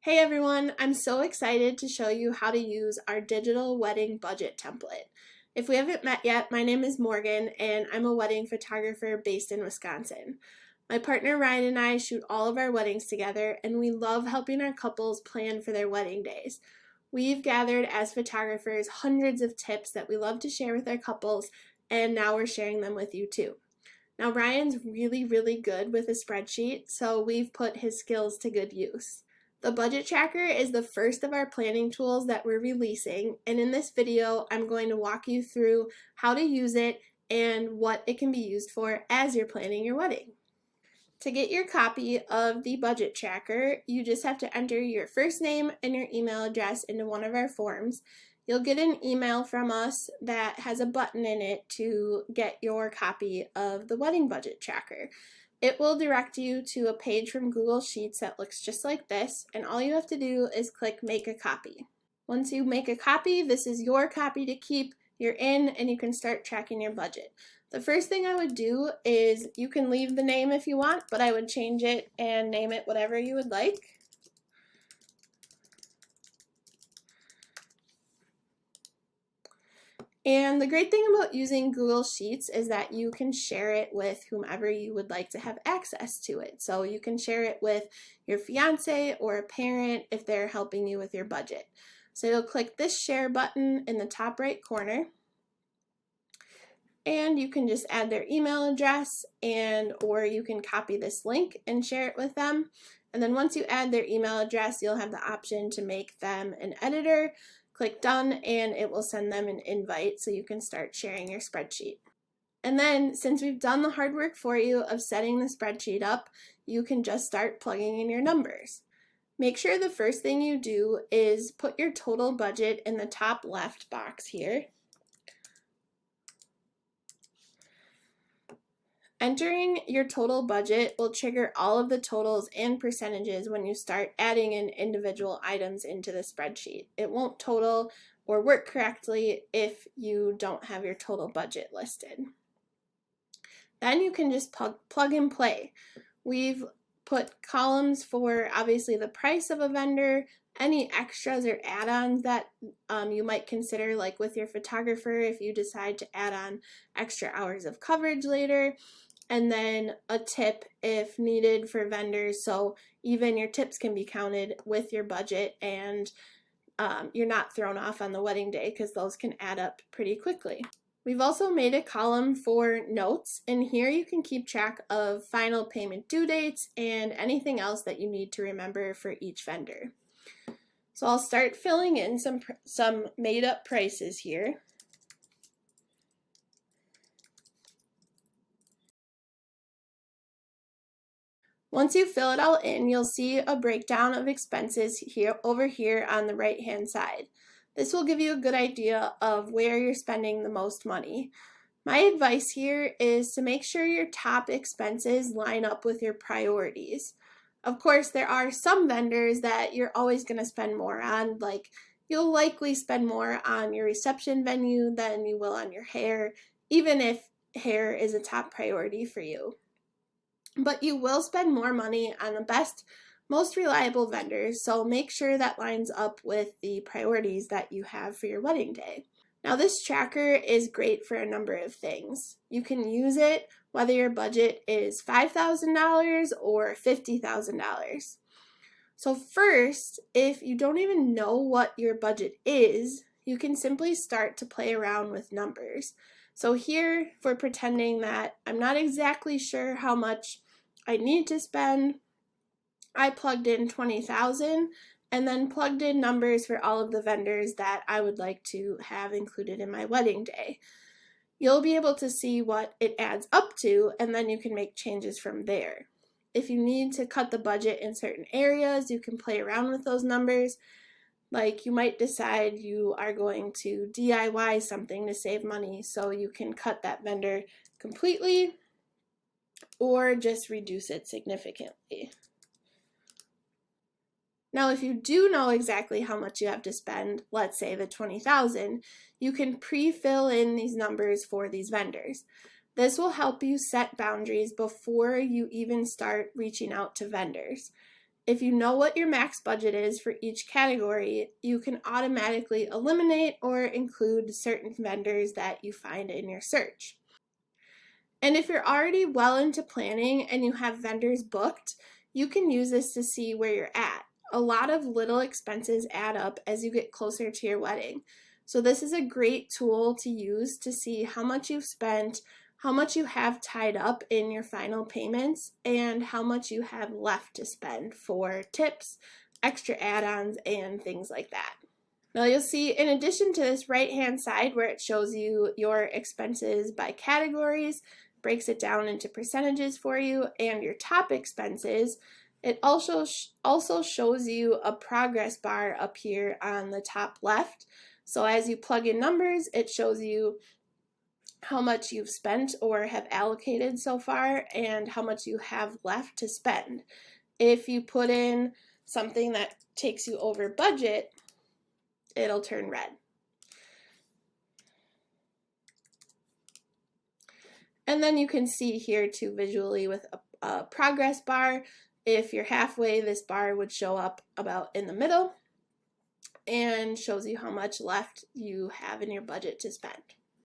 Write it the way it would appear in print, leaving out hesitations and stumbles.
Hey everyone, I'm so excited to show you how to use our digital wedding budget template. If we haven't met yet, my name is Morgan and I'm a wedding photographer based in Wisconsin. My partner Ryan and I shoot all of our weddings together and we love helping our couples plan for their wedding days. We've gathered as photographers hundreds of tips that we love to share with our couples, and now we're sharing them with you too. Now Ryan's really good with a spreadsheet, so we've put his skills to good use. The budget tracker is the first of our planning tools that we're releasing, and in this video I'm going to walk you through how to use it and what it can be used for as you're planning your wedding. To get your copy of the budget tracker, you just have to enter your first name and your email address into one of our forms. You'll get an email from us that has a button in it to get your copy of the wedding budget tracker. It will direct you to a page from Google Sheets that looks just like this, and all you have to do is click Make a Copy. Once you make a copy, this is your copy to keep. You're in and you can start tracking your budget. The first thing I would do is, you can leave the name if you want, but I would change it and name it whatever you would like. And the great thing about using Google Sheets is that you can share it with whomever you would like to have access to it. So you can share it with your fiance or a parent if they're helping you with your budget. So you'll click this share button in the top right corner, and you can just add their email address, or you can copy this link and share it with them. And then once you add their email address, you'll have the option to make them an editor. Click done and it will send them an invite so you can start sharing your spreadsheet. And then, since we've done the hard work for you of setting the spreadsheet up, you can just start plugging in your numbers. Make sure the first thing you do is put your total budget in the top left box here. Entering your total budget will trigger all of the totals and percentages when you start adding in individual items into the spreadsheet. It won't total or work correctly if you don't have your total budget listed. Then you can just plug and play. We've put columns for obviously the price of a vendor, any extras or add-ons that you might consider, like with your photographer if you decide to add on extra hours of coverage later, and then a tip if needed for vendors, so even your tips can be counted with your budget and you're not thrown off on the wedding day because those can add up pretty quickly. We've also made a column for notes, and here you can keep track of final payment due dates and anything else that you need to remember for each vendor. So I'll start filling in some made up prices here. Once you fill it all in, you'll see a breakdown of expenses over here on the right hand side. This will give you a good idea of where you're spending the most money. My advice here is to make sure your top expenses line up with your priorities. Of course, there are some vendors that you're always going to spend more on, like you'll likely spend more on your reception venue than you will on your hair, even if hair is a top priority for you. But you will spend more money on the best, most reliable vendors, so make sure that lines up with the priorities that you have for your wedding day. Now this tracker is great for a number of things. You can use it whether your budget is $5,000 or $50,000. So first, if you don't even know what your budget is, you can simply start to play around with numbers. So here, for pretending that I'm not exactly sure how much I need to spend, I plugged in $20,000 and then plugged in numbers for all of the vendors that I would like to have included in my wedding day. You'll be able to see what it adds up to, and then you can make changes from there. If you need to cut the budget in certain areas, you can play around with those numbers. Like you might decide you are going to DIY something to save money, so you can cut that vendor completely or just reduce it significantly. Now, if you do know exactly how much you have to spend, let's say the $20,000, you can pre-fill in these numbers for these vendors. This will help you set boundaries before you even start reaching out to vendors. If you know what your max budget is for each category, you can automatically eliminate or include certain vendors that you find in your search. And if you're already well into planning and you have vendors booked, you can use this to see where you're at. A lot of little expenses add up as you get closer to your wedding. So this is a great tool to use to see how much you've spent, how much you have tied up in your final payments, and how much you have left to spend for tips, extra add-ons, and things like that. Now you'll see, in addition to this right-hand side where it shows you your expenses by categories, breaks it down into percentages for you, and your top expenses, it also shows you a progress bar up here on the top left. So as you plug in numbers, it shows you how much you've spent or have allocated so far and how much you have left to spend. If you put in something that takes you over budget, it'll turn red. And then you can see here too visually with a progress bar. If you're halfway, this bar would show up about in the middle and shows you how much left you have in your budget to spend.